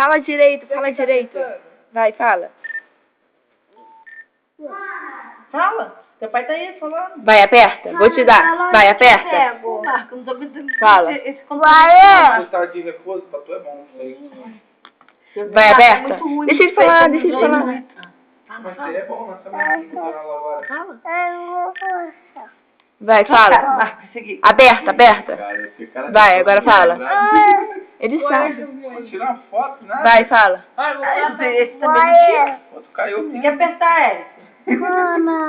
Fala direito, fala direito. Vai, fala. Fala. Teu pai tá aí falando. Vai, aperta. Vou te dar. Vai, aperta. Marco, não tô aguentando. Fala. Esse cara de reforço pra tu é bom. Vai, aperta. Deixa ele falar, deixa ele falar. Mas você é bom nessa música agora. Fala. Vai, fala. Marco, seguir. Aperta, aperta. Vai, agora fala. Ele sabe. Vou tirar uma foto, né? Vai, fala. Esse também mentira. Outro caiu. Tem que apertar, Eric.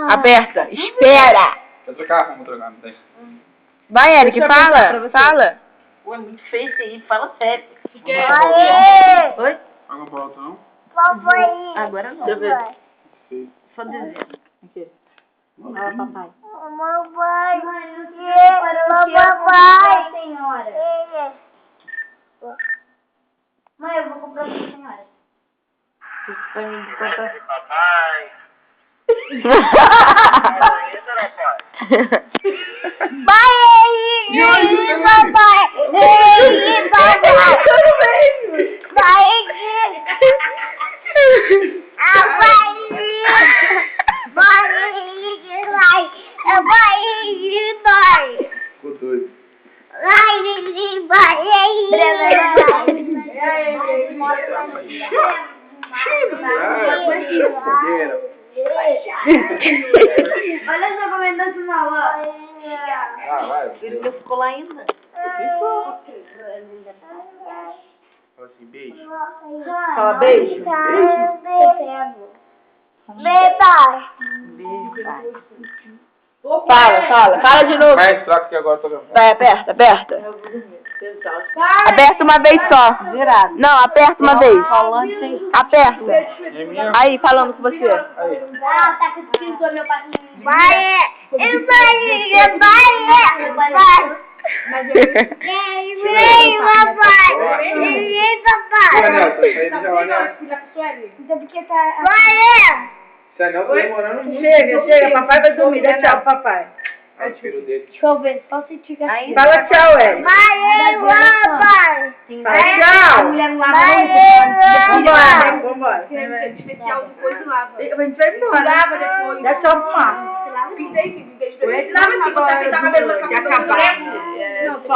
Aperta. Espera. Vou trocar, vamos trocar, não tem. Vai, Eric, Deixa eu apertar pra fala. você. Fala. Pô, é muito feio isso aí. Fala sério. Oi? Água pra alto, não? Agora não. Deixa eu ver. Só dezembro. Aqui. Fala, papai. Mãe, eu vou comprar pra senhora. Papai. Ficou doido. Olha só como ele tá se malando. Ah, vai. Ele não ficou lá ainda. Fala assim, beijo. Fala beijo. Beijo, pai. Fala de novo. Mais troca que agora eu tô gravando. Vai, aperta, aperta. Aperta uma vez só. Virado. Não, aperta uma vez. Falante sem. Aperta. E minha? Aí, falando com você. Aí. Ah, tá com escrito meu pai. Olha, Nelson, aí já olha. Esse anel tá demorando muito. Chega. Papai vai dormir. Dá tchau, papai. Ah, o filho dele. Deixa eu ver, só se tiver. Fala tchau, Eric. Fala tchau. Vambora. Especial depois do lava. A gente vai embora. Lava depois. Dá tchau pro Marco. Pintei, Lava embora. De acabar. Só